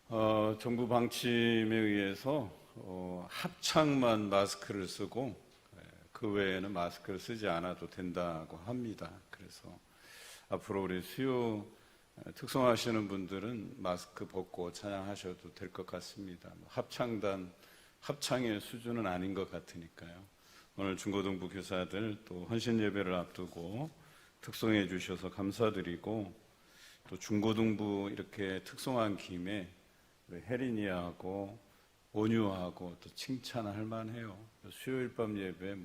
정부 방침에 의해서 합창만 마스크를 쓰고 그 외에는 마스크를 쓰지 않아도 된다고 합니다. 그래서 앞으로 우리 수요 특성하시는 분들은 마스크 벗고 찬양하셔도 될 것 같습니다. 합창의 수준은 아닌 것 같으니까요. 오늘 중고등부 교사들 또 헌신 예배를 앞두고 특송해 주셔서 감사드리고, 또 중고등부 이렇게 특송한 김에 혜린이하고 온유하고 또 칭찬할 만해요. 수요일 밤 예배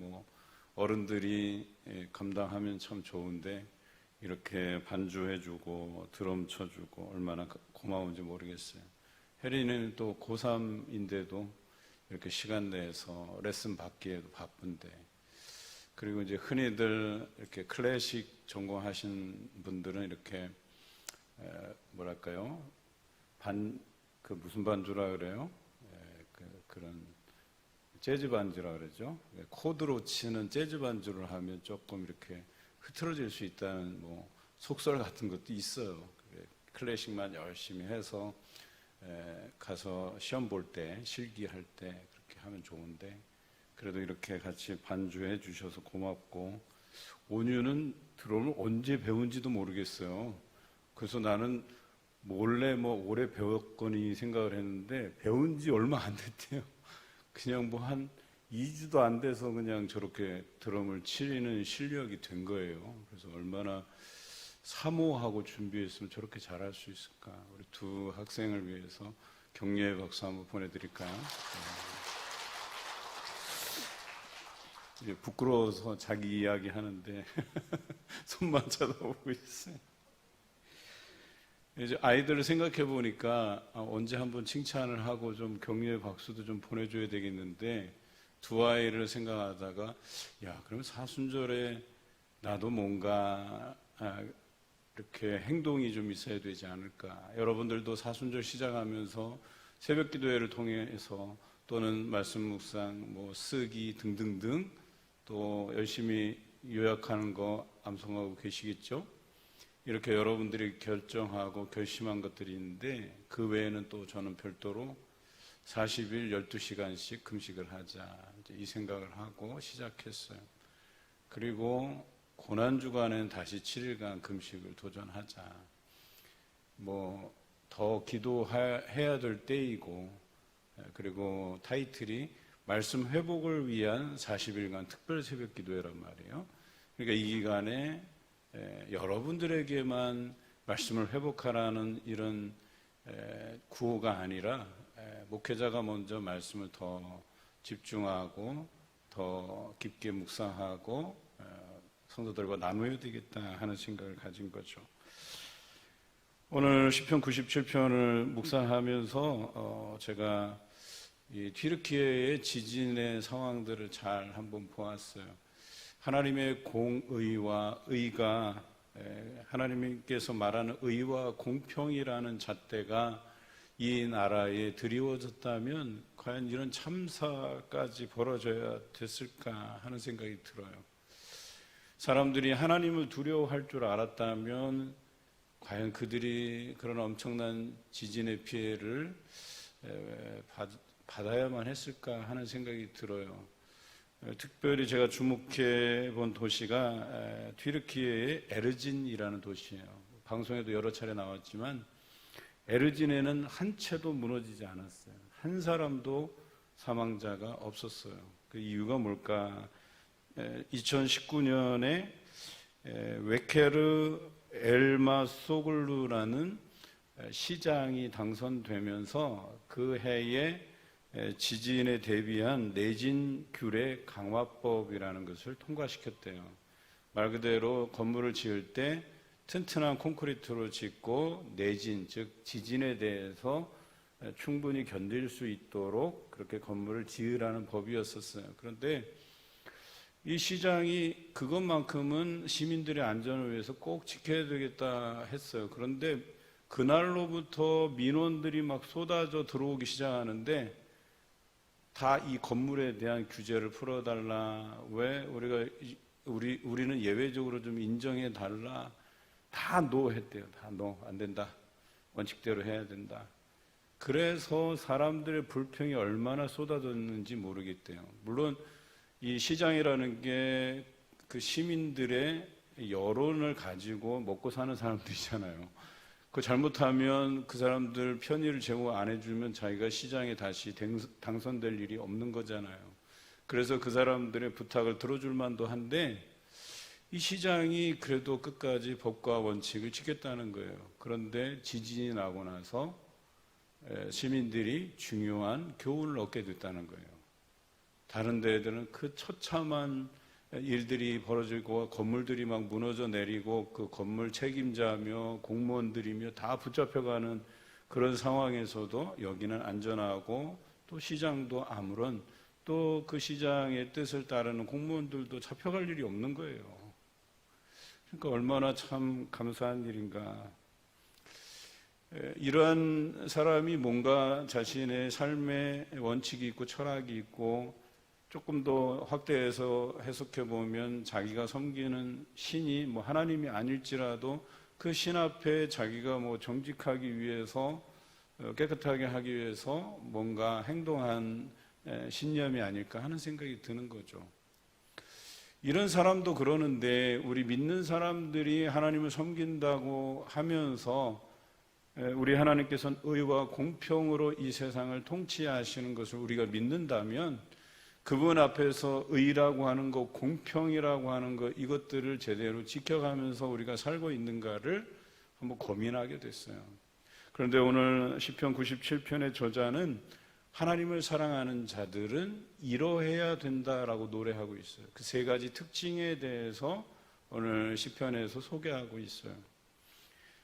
어른들이 감당하면 참 좋은데 이렇게 반주해주고 드럼 쳐주고 얼마나 고마운지 모르겠어요. 혜린이는 또 고3인데도 이렇게 시간 내서 레슨 받기에도 바쁜데, 그리고 이제 흔히들 이렇게 클래식 전공하신 분들은 이렇게 뭐랄까요? 무슨 반주라 그래요? 그런 재즈 반주라 그러죠. 코드로 치는 재즈 반주를 하면 조금 이렇게 흐트러질 수 있다는 속설 같은 것도 있어요. 클래식만 열심히 해서 가서 시험 볼 때, 실기할 때 그렇게 하면 좋은데, 그래도 이렇게 같이 반주해 주셔서 고맙고, 온유는 드럼을 언제 배운지도 모르겠어요. 그래서 나는 몰래 오래 배웠거니 생각을 했는데 배운 지 얼마 안 됐대요. 그냥 한 2주도 안 돼서 그냥 저렇게 드럼을 치는 실력이 된 거예요. 그래서 얼마나 사모하고 준비했으면 저렇게 잘할 수 있을까. 우리 두 학생을 위해서 격려의 박수 한번 보내드릴까요? 부끄러워서 자기 이야기 하는데 손만 쳐다보고 있어요. 이제 아이들을 생각해 보니까 언제 한번 칭찬을 하고 좀 격려의 박수도 좀 보내줘야 되겠는데, 두 아이를 생각하다가 그럼 사순절에 나도 뭔가 이렇게 행동이 좀 있어야 되지 않을까. 여러분들도 사순절 시작하면서 새벽 기도회를 통해서 또는 말씀 묵상, 쓰기 등등등 또 열심히 요약하는 거 암송하고 계시겠죠? 이렇게 여러분들이 결정하고 결심한 것들이 있는데, 그 외에는 또 저는 별도로 40일 12시간씩 금식을 하자, 이 생각을 하고 시작했어요. 그리고 고난주간엔 다시 7일간 금식을 도전하자. 더 기도해야 될 때이고, 그리고 타이틀이 말씀 회복을 위한 40일간 특별 새벽 기도회란 말이에요. 그러니까 이 기간에 여러분들에게만 말씀을 회복하라는 이런 구호가 아니라, 목회자가 먼저 말씀을 더 집중하고 더 깊게 묵상하고 성도들과 나누어야 되겠다 하는 생각을 가진 거죠. 오늘 시편 97편을 묵상하면서 제가 이 튀르키예의 지진의 상황들을 잘 한번 보았어요. 하나님의 공의와 의가, 하나님께서 말하는 의와 공평이라는 잣대가 이 나라에 드리워졌다면 과연 이런 참사까지 벌어져야 됐을까 하는 생각이 들어요. 사람들이 하나님을 두려워할 줄 알았다면 과연 그들이 그런 엄청난 지진의 피해를 받아야만 했을까 하는 생각이 들어요. 특별히 제가 주목해 본 도시가 튀르키예의 에르진이라는 도시예요. 방송에도 여러 차례 나왔지만 에르진에는 한 채도 무너지지 않았어요. 한 사람도 사망자가 없었어요. 그 이유가 뭘까? 2019년에 웨케르 엘마소글루라는 시장이 당선되면서 그 해에 지진에 대비한 내진 규례 강화법이라는 것을 통과시켰대요. 말 그대로 건물을 지을 때 튼튼한 콘크리트로 짓고 내진, 즉 지진에 대해서 충분히 견딜 수 있도록 그렇게 건물을 지으라는 법이었었어요. 그런데 이 시장이 그것만큼은 시민들의 안전을 위해서 꼭 지켜야 되겠다 했어요. 그런데 그날로부터 민원들이 막 쏟아져 들어오기 시작하는데, 다 이 건물에 대한 규제를 풀어달라, 왜 우리는 예외적으로 좀 인정해 달라, 다 노 했대요. 다 노, 안 된다, 원칙대로 해야 된다. 그래서 사람들의 불평이 얼마나 쏟아졌는지 모르겠대요. 물론 이 시장이라는 게 그 시민들의 여론을 가지고 먹고 사는 사람들이잖아요. 그 잘못하면 그 사람들 편의를 제공 안 해주면 자기가 시장에 다시 당선될 일이 없는 거잖아요. 그래서 그 사람들의 부탁을 들어줄 만도 한데 이 시장이 그래도 끝까지 법과 원칙을 지켰다는 거예요. 그런데 지진이 나고 나서 시민들이 중요한 교훈을 얻게 됐다는 거예요. 다른 데들은 그 처참한 일들이 벌어지고 건물들이 막 무너져 내리고 그 건물 책임자며 공무원들이며 다 붙잡혀가는 그런 상황에서도 여기는 안전하고 또 시장도 아무런 또 그 시장의 뜻을 따르는 공무원들도 잡혀갈 일이 없는 거예요. 그러니까 얼마나 참 감사한 일인가. 이러한 사람이 뭔가 자신의 삶의 원칙이 있고 철학이 있고 조금 더 확대해서 해석해 보면 자기가 섬기는 신이 뭐 하나님이 아닐지라도 그 신 앞에 자기가 뭐 정직하기 위해서 깨끗하게 하기 위해서 뭔가 행동한 신념이 아닐까 하는 생각이 드는 거죠. 이런 사람도 그러는데 우리 믿는 사람들이 하나님을 섬긴다고 하면서 우리 하나님께서는 의와 공평으로 이 세상을 통치하시는 것을 우리가 믿는다면 그분 앞에서 의라고 하는 것, 공평이라고 하는 것, 이것들을 제대로 지켜가면서 우리가 살고 있는가를 한번 고민하게 됐어요. 그런데 오늘 시편 97편의 저자는 하나님을 사랑하는 자들은 이러해야 된다라고 노래하고 있어요. 그 세 가지 특징에 대해서 오늘 시편에서 소개하고 있어요.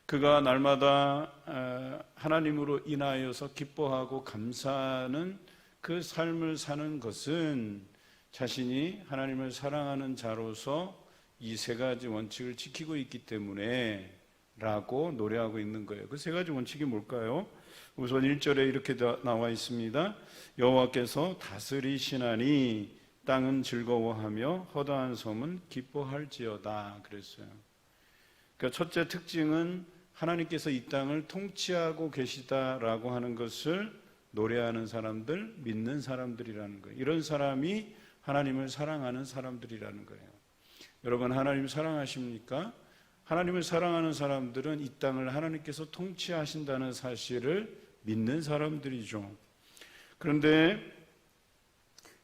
그가 날마다 하나님으로 인하여서 기뻐하고 감사하는 그 삶을 사는 것은 자신이 하나님을 사랑하는 자로서 이 세 가지 원칙을 지키고 있기 때문에 라고 노래하고 있는 거예요. 그 세 가지 원칙이 뭘까요? 우선 1절에 이렇게 나와 있습니다. 여호와께서 다스리시나니 땅은 즐거워하며 허다한 섬은 기뻐할지어다 그랬어요. 그러니까 첫째 특징은 하나님께서 이 땅을 통치하고 계시다라고 하는 것을 노래하는 사람들, 믿는 사람들이라는 거예요. 이런 사람이 하나님을 사랑하는 사람들이라는 거예요. 여러분 하나님 사랑하십니까? 하나님을 사랑하는 사람들은 이 땅을 하나님께서 통치하신다는 사실을 믿는 사람들이죠. 그런데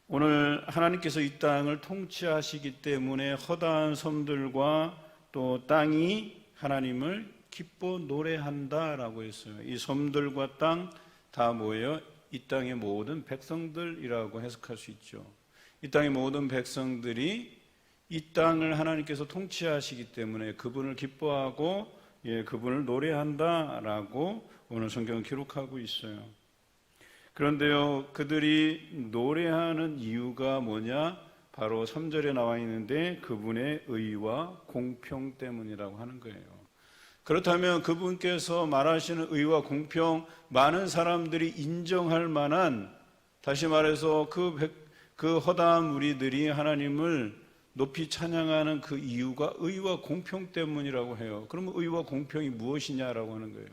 오늘 하나님께서 이 땅을 통치하시기 때문에 허다한 섬들과 또 땅이 하나님을 기뻐 노래한다라고 했어요. 이 섬들과 땅 다 뭐예요? 이 땅의 모든 백성들이라고 해석할 수 있죠. 이 땅의 모든 백성들이 이 땅을 하나님께서 통치하시기 때문에 그분을 기뻐하고 그분을 노래한다라고 오늘 성경은 기록하고 있어요. 그런데요, 그들이 노래하는 이유가 뭐냐? 바로 3절에 나와 있는데 그분의 의와 공평 때문이라고 하는 거예요. 그렇다면 그분께서 말하시는 의와 공평, 많은 사람들이 인정할 만한, 다시 말해서 그 허다한 무리들이 하나님을 높이 찬양하는 그 이유가 의와 공평 때문이라고 해요. 그러면 의와 공평이 무엇이냐라고 하는 거예요.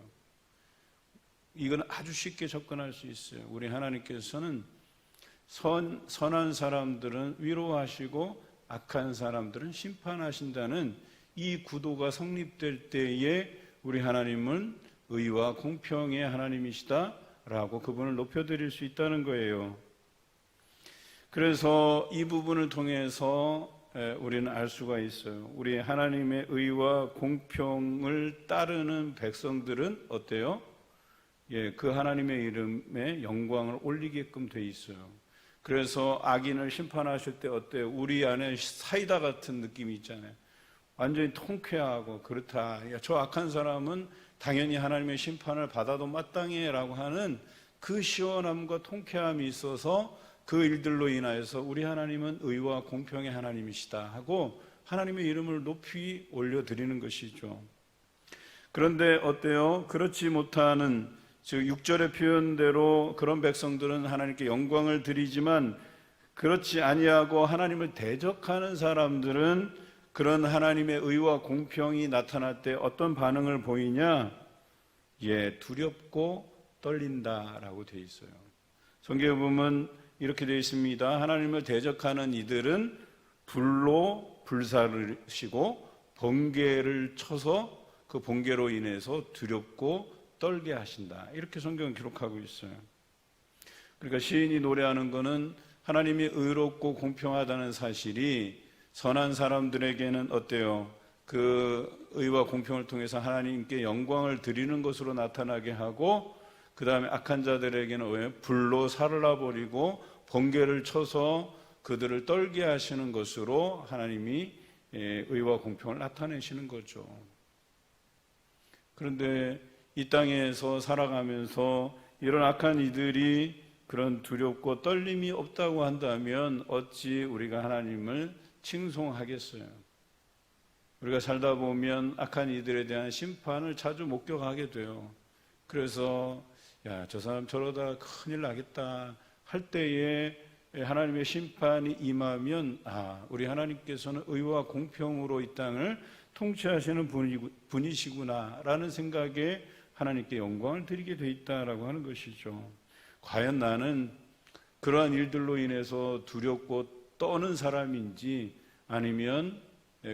이건 아주 쉽게 접근할 수 있어요. 우리 하나님께서는 선한 사람들은 위로하시고 악한 사람들은 심판하신다는 이 구도가 성립될 때에 우리 하나님은 의와 공평의 하나님이시다라고 그분을 높여드릴 수 있다는 거예요. 그래서 이 부분을 통해서 우리는 알 수가 있어요. 우리 하나님의 의와 공평을 따르는 백성들은 어때요? 그 하나님의 이름에 영광을 올리게끔 돼 있어요. 그래서 악인을 심판하실 때 어때요? 우리 안에 사이다 같은 느낌이 있잖아요. 완전히 통쾌하고 그렇다. 저 악한 사람은 당연히 하나님의 심판을 받아도 마땅해라고 하는 그 시원함과 통쾌함이 있어서 그 일들로 인하여서 우리 하나님은 의와 공평의 하나님이시다 하고 하나님의 이름을 높이 올려드리는 것이죠. 그런데 어때요? 그렇지 못하는, 즉 6절의 표현대로 그런 백성들은 하나님께 영광을 드리지만 그렇지 아니하고 하나님을 대적하는 사람들은 그런 하나님의 의와 공평이 나타날 때 어떤 반응을 보이냐? 두렵고 떨린다라고 되어 있어요. 성경에 보면 이렇게 되어 있습니다. 하나님을 대적하는 이들은 불로 불사르시고 번개를 쳐서 그 번개로 인해서 두렵고 떨게 하신다. 이렇게 성경은 기록하고 있어요. 그러니까 시인이 노래하는 것은 하나님이 의롭고 공평하다는 사실이 선한 사람들에게는 어때요? 그 의와 공평을 통해서 하나님께 영광을 드리는 것으로 나타나게 하고, 그 다음에 악한 자들에게는 왜? 불로 살라버리고 번개를 쳐서 그들을 떨게 하시는 것으로 하나님이 의와 공평을 나타내시는 거죠. 그런데 이 땅에서 살아가면서 이런 악한 이들이 그런 두렵고 떨림이 없다고 한다면 어찌 우리가 하나님을 칭송하겠어요? 우리가 살다 보면 악한 이들에 대한 심판을 자주 목격하게 돼요. 그래서 야, 저 사람 저러다 큰일 나겠다 할 때에 하나님의 심판이 임하면 우리 하나님께서는 의와 공평으로 이 땅을 통치하시는 분이시구나 라는 생각에 하나님께 영광을 드리게 돼 있다라고 하는 것이죠. 과연 나는 그러한 일들로 인해서 두렵고 떠는 사람인지, 아니면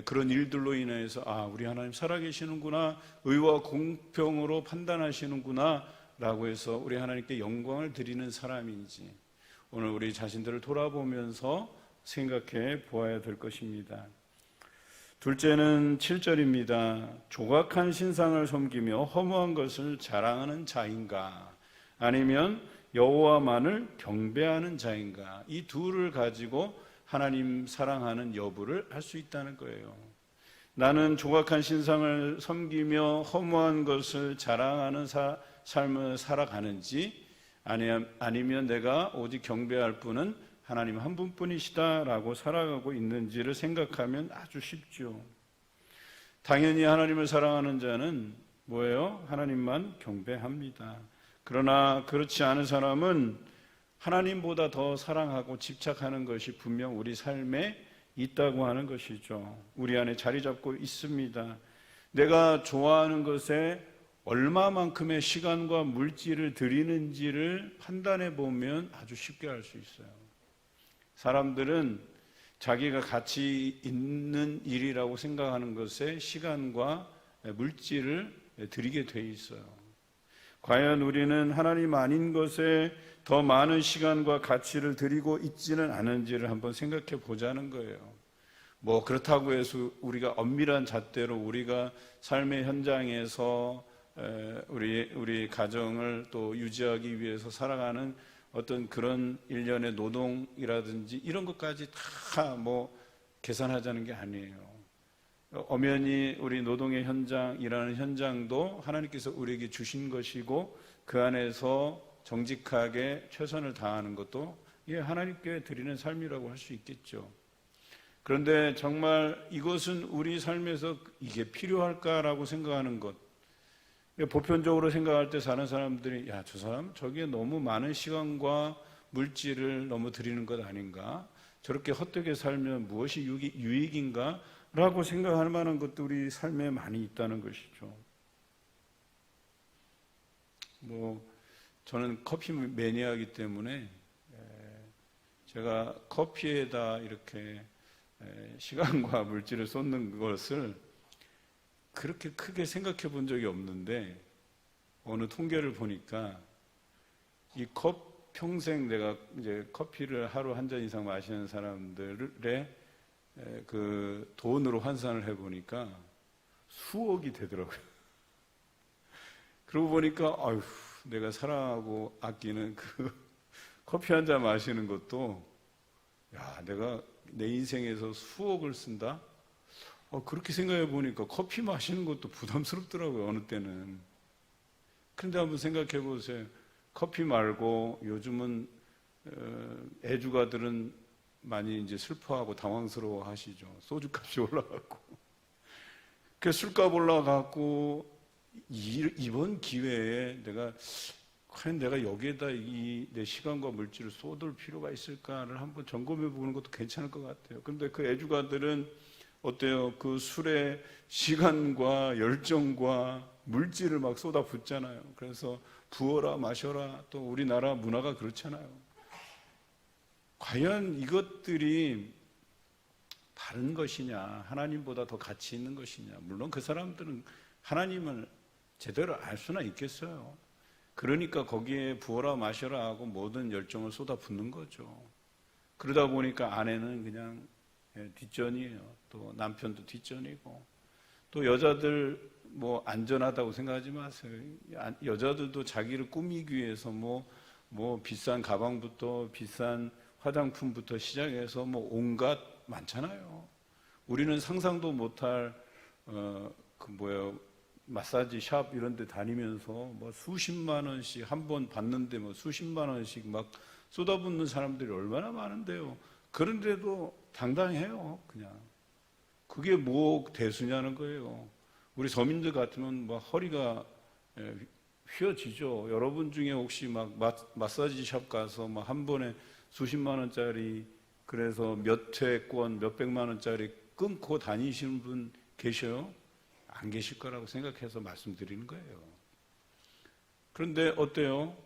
그런 일들로 인해서 우리 하나님 살아계시는구나, 의와 공평으로 판단하시는구나 라고 해서 우리 하나님께 영광을 드리는 사람인지, 오늘 우리 자신들을 돌아보면서 생각해 보아야 될 것입니다. 둘째는 7절입니다. 조각한 신상을 섬기며 허무한 것을 자랑하는 자인가, 아니면 여호와만을 경배하는 자인가. 이 둘을 가지고 하나님 사랑하는 여부를 알 수 있다는 거예요. 나는 조각한 신상을 섬기며 허무한 것을 자랑하는 삶을 살아가는지, 아니면 내가 오직 경배할 분은 하나님 한 분뿐이시다라고 살아가고 있는지를 생각하면 아주 쉽죠. 당연히 하나님을 사랑하는 자는 뭐예요? 하나님만 경배합니다. 그러나 그렇지 않은 사람은 하나님보다 더 사랑하고 집착하는 것이 분명 우리 삶에 있다고 하는 것이죠. 우리 안에 자리 잡고 있습니다. 내가 좋아하는 것에 얼마만큼의 시간과 물질을 들이는지를 판단해 보면 아주 쉽게 알 수 있어요. 사람들은 자기가 가치 있는 일이라고 생각하는 것에 시간과 물질을 들이게 돼 있어요. 과연 우리는 하나님 아닌 것에 더 많은 시간과 가치를 들이고 있지는 않은지를 한번 생각해 보자는 거예요. 그렇다고 해서 우리가 엄밀한 잣대로 우리가 삶의 현장에서 우리 가정을 또 유지하기 위해서 살아가는 어떤 그런 일련의 노동이라든지 이런 것까지 다 계산하자는 게 아니에요. 엄연히 우리 노동의 현장, 일하는 현장도 하나님께서 우리에게 주신 것이고, 그 안에서 정직하게 최선을 다하는 것도 하나님께 드리는 삶이라고 할 수 있겠죠. 그런데 정말 이것은 우리 삶에서 이게 필요할까라고 생각하는 것, 보편적으로 생각할 때 사는 사람들이 저 사람 저기에 너무 많은 시간과 물질을 너무 들이는 것 아닌가, 저렇게 헛되게 살면 무엇이 유익인가 라고 생각할 만한 것도 우리 삶에 많이 있다는 것이죠. 저는 커피 매니아이기 때문에 제가 커피에다 이렇게 시간과 물질을 쏟는 것을 그렇게 크게 생각해 본 적이 없는데, 어느 통계를 보니까 평생 내가 이제 커피를 하루 한 잔 이상 마시는 사람들의 그 돈으로 환산을 해 보니까 수억이 되더라고요. 그러고 보니까 내가 사랑하고 아끼는 그 커피 한 잔 마시는 것도 내가 내 인생에서 수억을 쓴다? 그렇게 생각해 보니까 커피 마시는 것도 부담스럽더라고요, 어느 때는. 그런데 한번 생각해 보세요. 커피 말고 요즘은 애주가들은 많이 이제 슬퍼하고 당황스러워 하시죠. 소주값이 올라가고. 그 술값 올라가고, 이번 기회에 과연 내가 여기에다 내 시간과 물질을 쏟을 필요가 있을까를 한번 점검해 보는 것도 괜찮을 것 같아요. 그런데 그 애주가들은 어때요? 그 술에 시간과 열정과 물질을 막 쏟아붓잖아요. 그래서 부어라 마셔라. 또 우리나라 문화가 그렇잖아요. 과연 이것들이 다른 것이냐, 하나님보다 더 가치 있는 것이냐. 물론 그 사람들은 하나님을 제대로 알 수나 있겠어요. 그러니까 거기에 부어라 마셔라 하고 모든 열정을 쏟아붓는 거죠. 그러다 보니까 아내는 그냥 뒷전이에요. 또 남편도 뒷전이고, 또 여자들 뭐 안전하다고 생각하지 마세요. 여자들도 자기를 꾸미기 위해서 뭐 비싼 가방부터 비싼 화장품부터 시작해서 뭐 온갖 많잖아요. 우리는 상상도 못할 마사지 샵 이런 데 다니면서 뭐 수십만 원씩 한 번 받는데 뭐 수십만 원씩 막 쏟아붓는 사람들이 얼마나 많은데요. 그런데도 당당해요. 그냥 그게 뭐 대수냐는 거예요. 우리 서민들 같으면 막 허리가 휘어지죠. 여러분 중에 혹시 막 마사지 샵 가서 막 한 번에 수십만 원짜리, 그래서 몇 회권 몇백만 원짜리 끊고 다니시는 분 계셔요? 안 계실 거라고 생각해서 말씀드리는 거예요. 그런데 어때요?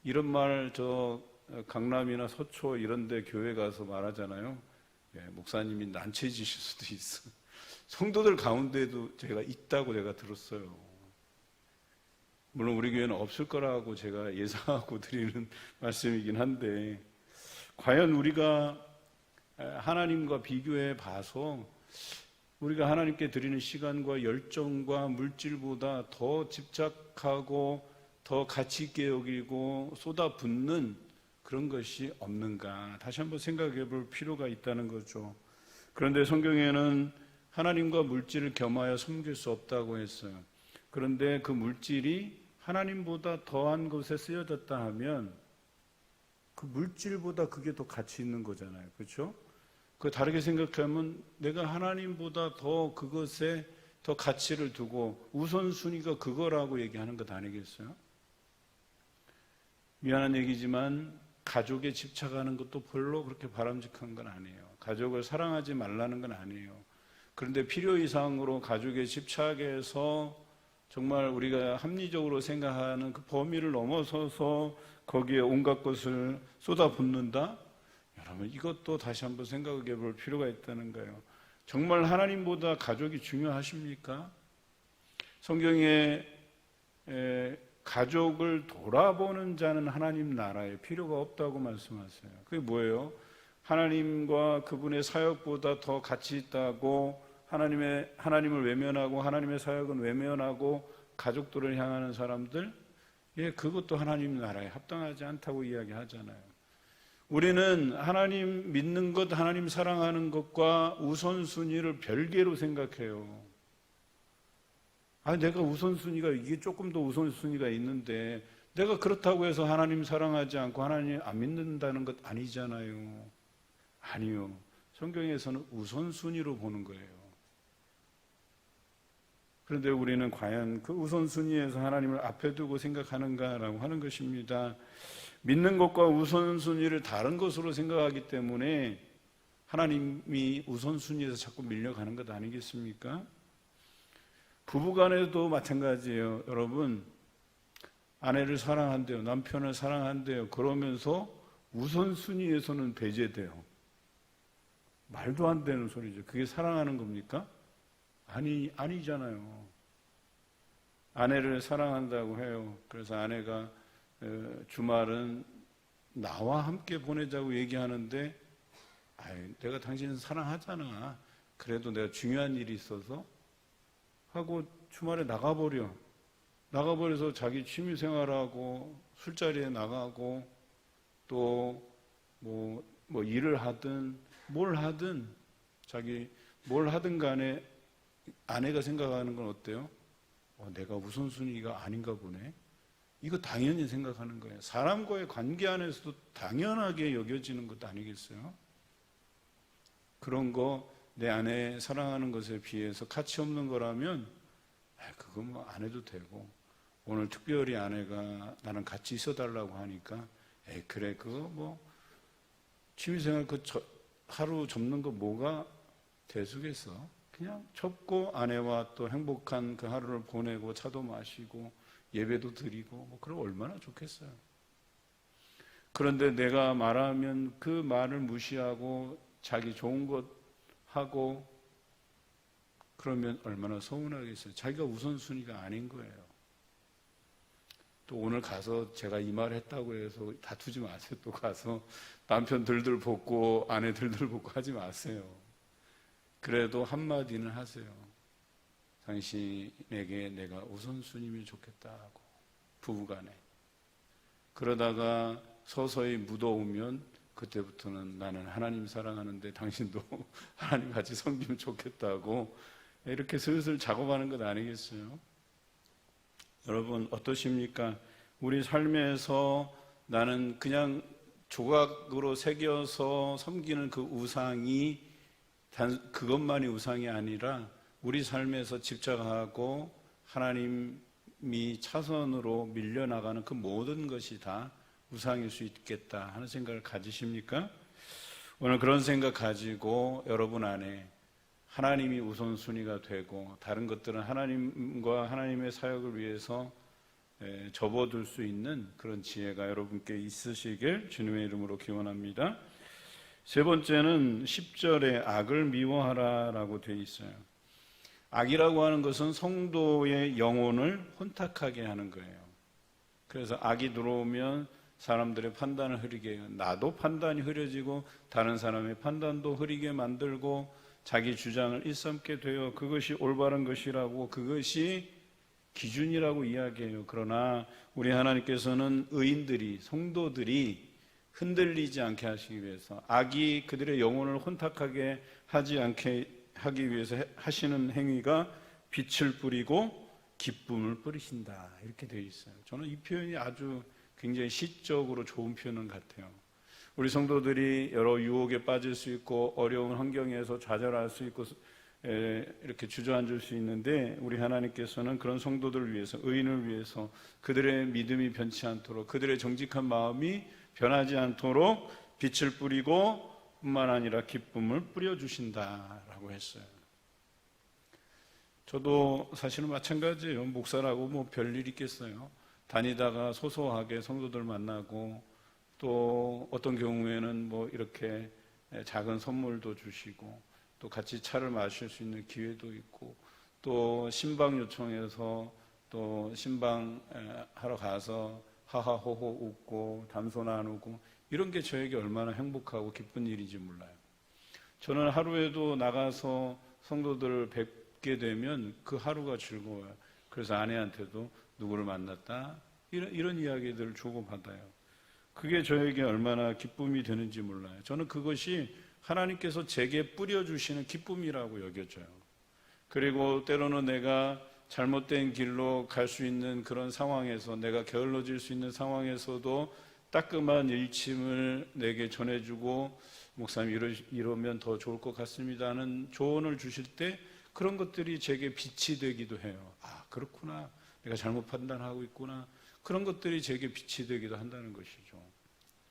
이런 말 저 강남이나 서초 이런 데 교회 가서 말하잖아요. 목사님이 난처해지실 수도 있어. 성도들 가운데도 제가 있다고 제가 들었어요. 물론 우리 교회는 없을 거라고 제가 예상하고 드리는 말씀이긴 한데, 과연 우리가 하나님과 비교해 봐서 우리가 하나님께 드리는 시간과 열정과 물질보다 더 집착하고 더 가치 있게 여기고 쏟아붓는 그런 것이 없는가, 다시 한번 생각해 볼 필요가 있다는 거죠. 그런데 성경에는 하나님과 물질을 겸하여 섬길 수 없다고 했어요. 그런데 그 물질이 하나님보다 더한 것에 쓰여졌다 하면 그 물질보다 그게 더 가치 있는 거잖아요. 그렇죠? 그 다르게 생각하면 내가 하나님보다 더 그것에 더 가치를 두고 우선순위가 그거라고 얘기하는 것 아니겠어요? 미안한 얘기지만 가족에 집착하는 것도 별로 그렇게 바람직한 건 아니에요. 가족을 사랑하지 말라는 건 아니에요. 그런데 필요 이상으로 가족에 집착해서 정말 우리가 합리적으로 생각하는 그 범위를 넘어서서 거기에 온갖 것을 쏟아붓는다? 여러분, 이것도 다시 한번 생각해 볼 필요가 있다는 거예요. 정말 하나님보다 가족이 중요하십니까? 성경에 가족을 돌아보는 자는 하나님 나라에 필요가 없다고 말씀하세요. 그게 뭐예요? 하나님과 그분의 사역보다 더 가치 있다고 하나님을 외면하고 하나님의 사역은 외면하고 가족들을 향하는 사람들, 그것도 하나님 나라에 합당하지 않다고 이야기하잖아요. 우리는 하나님 믿는 것, 하나님 사랑하는 것과 우선순위를 별개로 생각해요. 내가 우선순위가, 이게 조금 더 우선순위가 있는데 내가 그렇다고 해서 하나님 사랑하지 않고 하나님 안 믿는다는 것 아니잖아요. 아니요. 성경에서는 우선순위로 보는 거예요. 그런데 우리는 과연 그 우선순위에서 하나님을 앞에 두고 생각하는가라고 하는 것입니다. 믿는 것과 우선순위를 다른 것으로 생각하기 때문에 하나님이 우선순위에서 자꾸 밀려가는 것 아니겠습니까? 부부간에도 마찬가지예요. 여러분, 아내를 사랑한대요, 남편을 사랑한대요. 그러면서 우선순위에서는 배제돼요. 말도 안 되는 소리죠. 그게 사랑하는 겁니까? 아니잖아요. 아내를 사랑한다고 해요. 그래서 아내가 주말은 나와 함께 보내자고 얘기하는데, 내가 당신을 사랑하잖아. 그래도 내가 중요한 일이 있어서 하고 주말에 나가버려서 자기 취미생활하고 술자리에 나가고 또 뭐 일을 하든 뭘 하든 자기 뭘 하든 간에 아내가 생각하는 건 어때요? 내가 우선순위가 아닌가 보네. 이거 당연히 생각하는 거예요. 사람과의 관계 안에서도 당연하게 여겨지는 것도 아니겠어요? 그런 거 내 아내 사랑하는 것에 비해서 가치 없는 거라면 그거 뭐 안 해도 되고, 오늘 특별히 아내가 나랑 같이 있어달라고 하니까 그래, 그거 뭐 취미생활 하루 접는 거 뭐가 대수겠어. 그냥 접고 아내와 또 행복한 그 하루를 보내고 차도 마시고 예배도 드리고 뭐 그럼 얼마나 좋겠어요. 그런데 내가 말하면 그 말을 무시하고 자기 좋은 것 하고 그러면 얼마나 서운하겠어요. 자기가 우선순위가 아닌 거예요. 또 오늘 가서 제가 이 말 했다고 해서 다투지 마세요. 또 가서 남편 들들 볶고 아내 들들 볶고 하지 마세요. 그래도 한마디는 하세요. 당신에게 내가 우선순위면 좋겠다 하고 부부간에. 그러다가 서서히 묻어오면 그때부터는 나는 하나님 사랑하는데 당신도 하나님 같이 섬기면 좋겠다고 이렇게 슬슬 작업하는 것 아니겠어요? 여러분 어떠십니까? 우리 삶에서 나는 그냥 조각으로 새겨서 섬기는 그 우상이 그것만이 우상이 아니라 우리 삶에서 집착하고 하나님이 차선으로 밀려나가는 그 모든 것이 다 우상일 수 있겠다 하는 생각을 가지십니까? 오늘 그런 생각 가지고 여러분 안에 하나님이 우선순위가 되고 다른 것들은 하나님과 하나님의 사역을 위해서 접어둘 수 있는 그런 지혜가 여러분께 있으시길 주님의 이름으로 기원합니다. 세 번째는 10절에 악을 미워하라 라고 되어 있어요. 악이라고 하는 것은 성도의 영혼을 혼탁하게 하는 거예요. 그래서 악이 들어오면 사람들의 판단을 흐리게 해요. 나도 판단이 흐려지고 다른 사람의 판단도 흐리게 만들고 자기 주장을 일삼게 돼요. 그것이 올바른 것이라고, 그것이 기준이라고 이야기해요. 그러나 우리 하나님께서는 의인들이, 성도들이 흔들리지 않게 하시기 위해서, 악이 그들의 영혼을 혼탁하게 하지 않게 하기 위해서 하시는 행위가 빛을 뿌리고 기쁨을 뿌리신다 이렇게 되어 있어요. 저는 이 표현이 아주 굉장히 시적으로 좋은 표현 같아요. 우리 성도들이 여러 유혹에 빠질 수 있고 어려운 환경에서 좌절할 수 있고 이렇게 주저앉을 수 있는데, 우리 하나님께서는 그런 성도들을 위해서, 의인을 위해서 그들의 믿음이 변치 않도록, 그들의 정직한 마음이 변하지 않도록 빛을 뿌리고 뿐만 아니라 기쁨을 뿌려주신다라고 했어요. 저도 사실은 마찬가지예요. 목사라고 뭐 별일 있겠어요. 다니다가 소소하게 성도들 만나고, 또 어떤 경우에는 뭐 이렇게 작은 선물도 주시고, 또 같이 차를 마실 수 있는 기회도 있고, 또 신방 요청해서 또 신방하러 가서 하하호호 웃고 담소 나누고, 이런 게 저에게 얼마나 행복하고 기쁜 일인지 몰라요. 저는 하루에도 나가서 성도들을 뵙게 되면 그 하루가 즐거워요. 그래서 아내한테도 누구를 만났다 이런 이야기들을 주고받아요. 그게 저에게 얼마나 기쁨이 되는지 몰라요. 저는 그것이 하나님께서 제게 뿌려주시는 기쁨이라고 여겨져요. 그리고 때로는 내가 잘못된 길로 갈 수 있는 그런 상황에서, 내가 게을러질 수 있는 상황에서도 따끔한 일침을 내게 전해주고, 목사님 이러면 더 좋을 것 같습니다 하는 조언을 주실 때 그런 것들이 제게 빛이 되기도 해요. 아, 그렇구나, 내가 잘못 판단하고 있구나, 그런 것들이 제게 빛이 되기도 한다는 것이죠.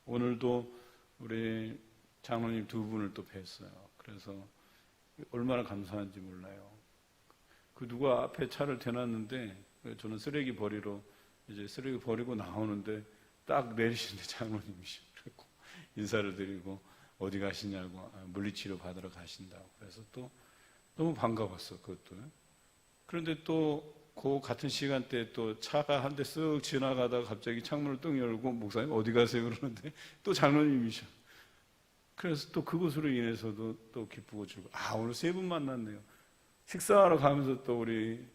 오늘도 우리 장로님 두 분을 또 뵀어요. 그래서 얼마나 감사한지 몰라요. 그 누가 앞에 차를 대놨는데, 저는 쓰레기 버리러 이제 쓰레기 버리고 나오는데 딱 내리시는데 장로님이시고, 인사를 드리고 어디 가시냐고, 물리치료 받으러 가신다고. 그래서 또 너무 반가웠어, 그것도. 그런데 또 그 같은 시간대에 또 차가 한 대 쓱 지나가다가 갑자기 창문을 뚝 열고, 목사님 어디 가세요? 그러는데 또 장로님이셔. 그래서 또 그것으로 인해서도 또 기쁘고 즐거워. 아, 오늘 세 분 만났네요. 식사하러 가면서 또 우리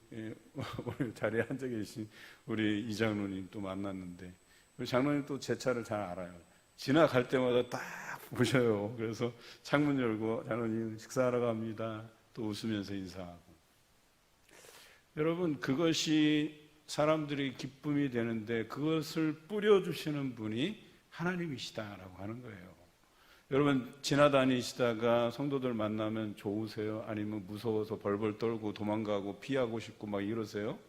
자리에 앉아 계신 우리 이 장로님 또 만났는데, 우리 장로님 또 제 차를 잘 알아요. 지나갈 때마다 딱 보셔요. 그래서 창문 열고 장로님 식사하러 갑니다. 또 웃으면서 인사하고. 여러분, 그것이 사람들이 기쁨이 되는데 그것을 뿌려주시는 분이 하나님이시다라고 하는 거예요. 여러분, 지나다니시다가 성도들 만나면 좋으세요? 아니면 무서워서 벌벌 떨고 도망가고 피하고 싶고 막 이러세요?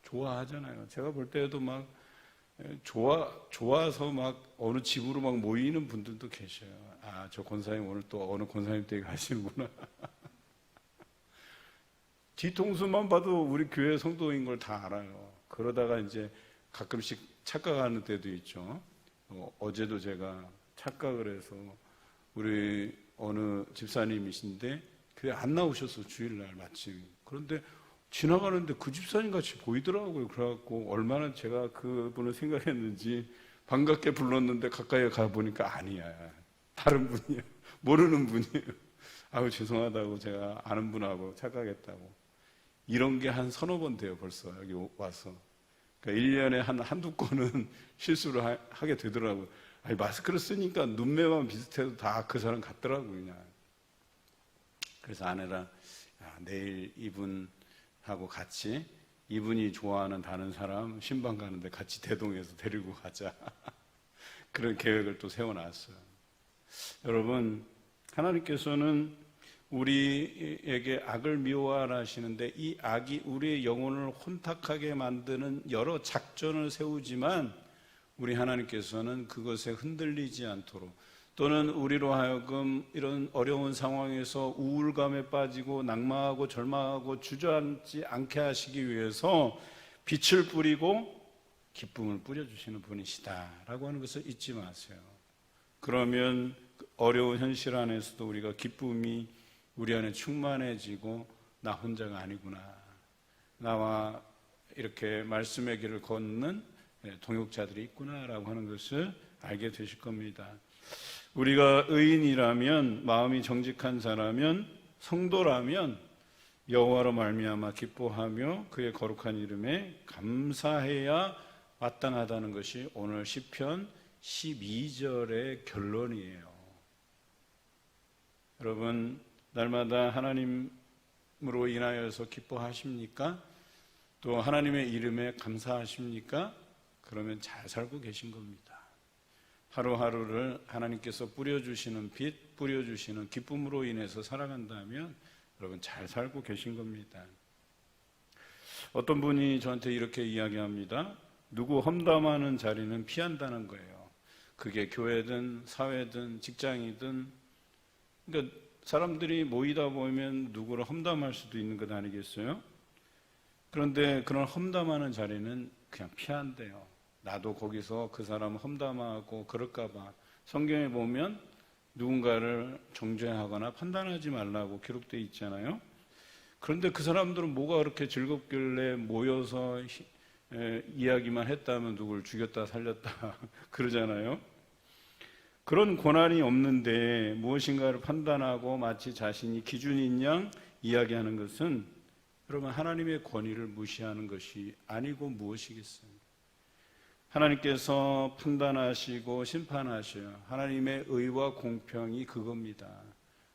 좋아하잖아요. 제가 볼 때에도 막 좋아서 막 어느 집으로 막 모이는 분들도 계셔요. 아, 저 권사님 오늘 또 어느 권사님 댁에 가시는구나. 뒤통수만 봐도 우리 교회 성도인 걸 다 알아요. 그러다가 이제 가끔씩 착각하는 때도 있죠. 어제도 제가 착각을 해서 우리 어느 집사님이신데 교회 안 나오셔서 주일날 마침. 그런데 지나가는데 그 집사님 같이 보이더라고요. 그래갖고 얼마나 제가 그분을 생각했는지 반갑게 불렀는데 가까이 가보니까 아니야. 다른 분이에요. 모르는 분이에요. 아유, 죄송하다고 제가 아는 분하고 착각했다고. 이런 게 한 서너 번 돼요, 벌써. 여기 와서. 그러니까 1년에 한두 건은 실수를 하게 되더라고요. 아니, 마스크를 쓰니까 눈매만 비슷해도 다 그 사람 같더라고요, 그냥. 그래서 아내랑, 내일 이분하고 같이 이분이 좋아하는 다른 사람 신방 가는데 같이 대동해서 데리고 가자. 그런 계획을 또 세워놨어요. 여러분, 하나님께서는 우리에게 악을 미워하라 하시는데 이 악이 우리의 영혼을 혼탁하게 만드는 여러 작전을 세우지만 우리 하나님께서는 그것에 흔들리지 않도록, 또는 우리로 하여금 이런 어려운 상황에서 우울감에 빠지고 낙망하고 절망하고 주저앉지 않게 하시기 위해서 빛을 뿌리고 기쁨을 뿌려주시는 분이시다라고 하는 것을 잊지 마세요. 그러면 어려운 현실 안에서도 우리가 기쁨이 우리 안에 충만해지고 나 혼자가 아니구나, 나와 이렇게 말씀의 길을 걷는 동역자들이 있구나라고 하는 것을 알게 되실 겁니다. 우리가 의인이라면, 마음이 정직한 자라면, 성도라면 여호와로 말미암아 기뻐하며 그의 거룩한 이름에 감사해야 마땅하다는 것이 오늘 시편 12절의 결론이에요. 여러분, 날마다 하나님으로 인하여서 기뻐하십니까? 또 하나님의 이름에 감사하십니까? 그러면 잘 살고 계신 겁니다. 하루하루를 하나님께서 뿌려주시는 빛, 뿌려주시는 기쁨으로 인해서 살아간다면 여러분 잘 살고 계신 겁니다. 어떤 분이 저한테 이렇게 이야기합니다. 누구 험담하는 자리는 피한다는 거예요. 그게 교회든 사회든 직장이든. 그러니까 사람들이 모이다 보면 누구를 험담할 수도 있는 것 아니겠어요? 그런데 그런 험담하는 자리는 그냥 피한대요. 나도 거기서 그 사람 험담하고 그럴까 봐. 성경에 보면 누군가를 정죄하거나 판단하지 말라고 기록되어 있잖아요. 그런데 그 사람들은 뭐가 그렇게 즐겁길래 모여서 이야기만 했다면 누굴 죽였다 살렸다 그러잖아요. 그런 고난이 없는데 무엇인가를 판단하고 마치 자신이 기준인 양 이야기하는 것은 여러분 하나님의 권위를 무시하는 것이 아니고 무엇이겠어요? 하나님께서 판단하시고 심판하셔요. 하나님의 의와 공평이 그겁니다.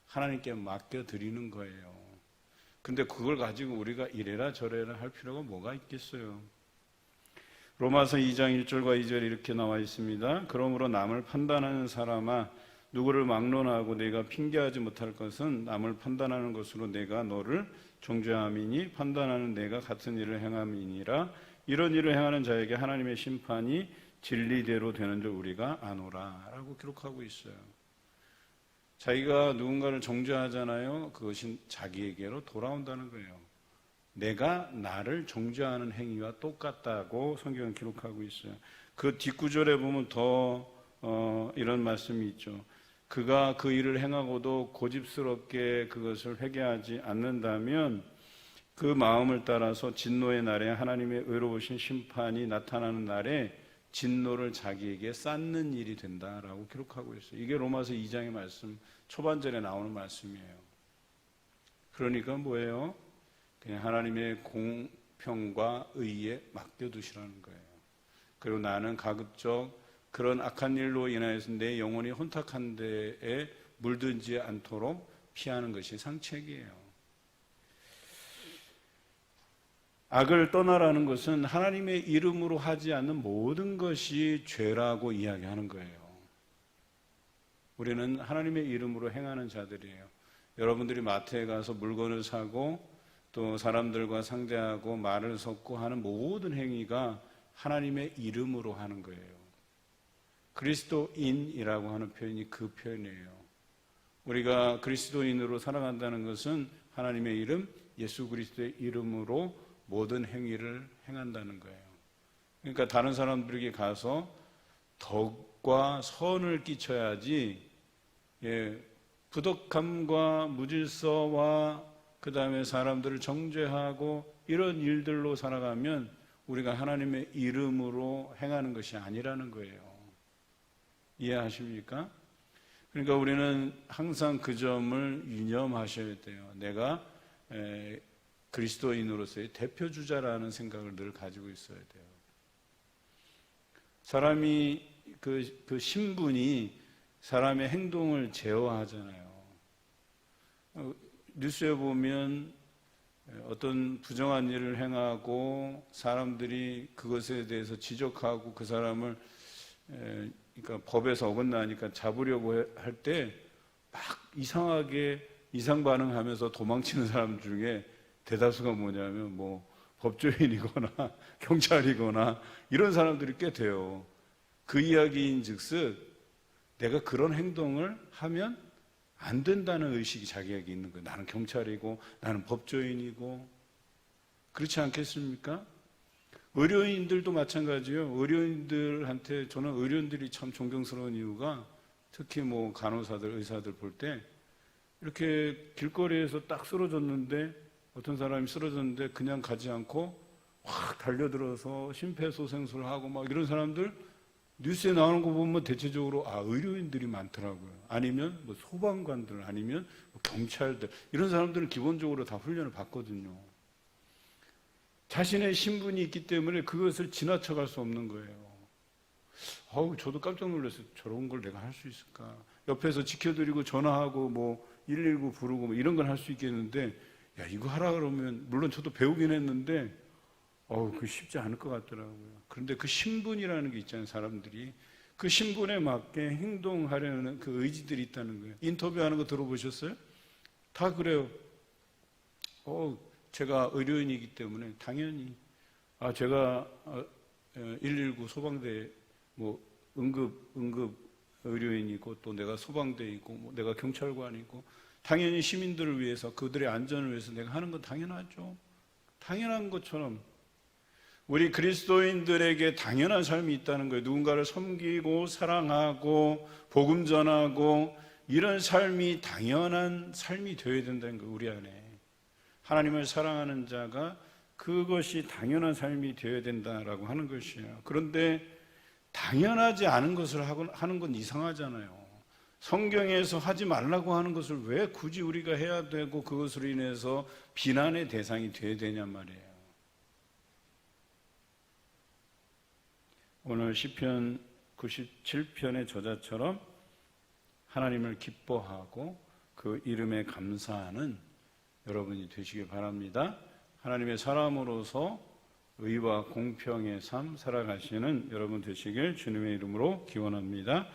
하나님께 맡겨드리는 거예요. 근데 그걸 가지고 우리가 이래라 저래라 할 필요가 뭐가 있겠어요? 로마서 2장 1절과 2절에 이렇게 나와 있습니다. 그러므로 남을 판단하는 사람아, 누구를 막론하고 내가 핑계하지 못할 것은 남을 판단하는 것으로 내가 너를 정죄함이니 판단하는 내가 같은 일을 행함이니라. 이런 일을 행하는 자에게 하나님의 심판이 진리대로 되는 줄 우리가 아노라 라고 기록하고 있어요. 자기가 누군가를 정죄하잖아요. 그것이 자기에게로 돌아온다는 거예요. 내가 나를 정죄하는 행위와 똑같다고 성경은 기록하고 있어요. 그 뒷구절에 보면 더 이런 말씀이 있죠. 그가 그 일을 행하고도 고집스럽게 그것을 회개하지 않는다면 그 마음을 따라서 진노의 날에 하나님의 의로우신 심판이 나타나는 날에 진노를 자기에게 쌓는 일이 된다라고 기록하고 있어요. 이게 로마서 2장의 말씀 초반절에 나오는 말씀이에요. 그러니까 뭐예요? 그냥 하나님의 공평과 의에 맡겨두시라는 거예요. 그리고 나는 가급적 그런 악한 일로 인하여서 내 영혼이 혼탁한 데에 물들지 않도록 피하는 것이 상책이에요. 악을 떠나라는 것은 하나님의 이름으로 하지 않는 모든 것이 죄라고 이야기하는 거예요. 우리는 하나님의 이름으로 행하는 자들이에요. 여러분들이 마트에 가서 물건을 사고 또 사람들과 상대하고 말을 섞고 하는 모든 행위가 하나님의 이름으로 하는 거예요. 그리스도인이라고 하는 표현이 그 표현이에요. 우리가 그리스도인으로 살아간다는 것은 하나님의 이름, 예수 그리스도의 이름으로 모든 행위를 행한다는 거예요. 그러니까 다른 사람들에게 가서 덕과 선을 끼쳐야지, 부덕함과 무질서와 그 다음에 사람들을 정죄하고 이런 일들로 살아가면 우리가 하나님의 이름으로 행하는 것이 아니라는 거예요. 이해하십니까? 그러니까 우리는 항상 그 점을 유념하셔야 돼요. 내가 그리스도인으로서의 대표주자라는 생각을 늘 가지고 있어야 돼요. 사람이 그 신분이 사람의 행동을 제어하잖아요. 뉴스에 보면 어떤 부정한 일을 행하고 사람들이 그것에 대해서 지적하고 그 사람을 그러니까 법에서 어긋나니까 잡으려고 할 때 막 이상하게 이상 반응하면서 도망치는 사람 중에 대다수가 뭐냐면 뭐 법조인이거나 경찰이거나 이런 사람들이 꽤 돼요. 그 이야기인즉슨 내가 그런 행동을 하면 안 된다는 의식이 자기에게 있는 거예요. 나는 경찰이고 나는 법조인이고. 그렇지 않겠습니까? 의료인들도 마찬가지예요. 의료인들한테 저는 의료인들이 참 존경스러운 이유가 특히 뭐 간호사들, 의사들 볼 때 이렇게 길거리에서 딱 쓰러졌는데 어떤 사람이 쓰러졌는데 그냥 가지 않고 확 달려들어서 심폐소생술을 하고 막 이런 사람들 뉴스에 나오는 거 보면 대체적으로 의료인들이 많더라고요. 아니면 뭐 소방관들, 아니면 뭐 경찰들 이런 사람들은 기본적으로 다 훈련을 받거든요. 자신의 신분이 있기 때문에 그것을 지나쳐갈 수 없는 거예요. 저도 깜짝 놀랐어요. 저런 걸 내가 할 수 있을까? 옆에서 지켜드리고 전화하고 뭐 119 부르고 뭐 이런 건 할 수 있겠는데, 야, 이거 하라 그러면 물론 저도 배우긴 했는데 그거 쉽지 않을 것 같더라고요. 그런데 그 신분이라는 게 있잖아요. 사람들이 그 신분에 맞게 행동하려는 그 의지들이 있다는 거예요. 인터뷰하는 거 들어보셨어요? 다 그래요. 제가 의료인이기 때문에 당연히 제가 119 소방대 뭐 응급 의료인이고 또 내가 소방대이고 뭐 내가 경찰관이고 당연히 시민들을 위해서 그들의 안전을 위해서 내가 하는 건 당연하죠. 당연한 것처럼 우리 그리스도인들에게 당연한 삶이 있다는 거예요. 누군가를 섬기고 사랑하고 복음 전하고 이런 삶이 당연한 삶이 되어야 된다는 거예요. 우리 안에 하나님을 사랑하는 자가 그것이 당연한 삶이 되어야 된다라고 하는 것이에요. 그런데 당연하지 않은 것을 하는 건 이상하잖아요. 성경에서 하지 말라고 하는 것을 왜 굳이 우리가 해야 되고 그것으로 인해서 비난의 대상이 되어야 되냔 말이에요. 오늘 시편 97편의 저자처럼 하나님을 기뻐하고 그 이름에 감사하는 여러분이 되시길 바랍니다. 하나님의 사람으로서 의와 공평의 삶 살아가시는 여러분 되시길 주님의 이름으로 기원합니다.